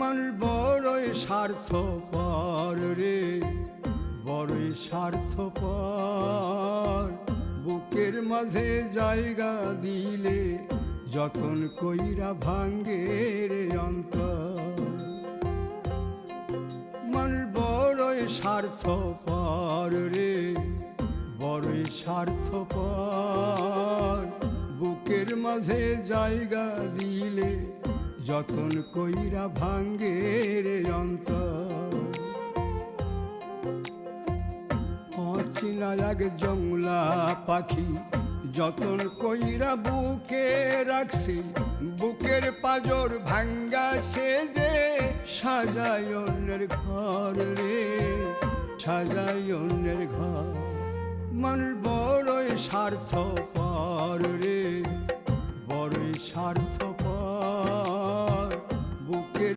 মানুষ বড়ই স্বার্থপর রে, বড়ই স্বার্থপর। বুকের মাঝে জায়গা দিলে যতন কইরা ভাঙ্গে রে অন্তর। মানুষ বড়ই স্বার্থপর রে, বড়ই স্বার্থপর। বুকের মাঝে জায়গা দিলে যতন কইরা ভাঙ্গে রে অন্তর। অচিনা এক জংলা পাখি যতন কইরা বুকে রাখছি, বুকের পাজর ভাঙ্গা সে যে সাজায় অন্যের ঘর রে, সাজায় অন্যের ঘর। মানুষ বড়ই স্বার্থপর রে, বড়ই স্বার্থপর। বুকের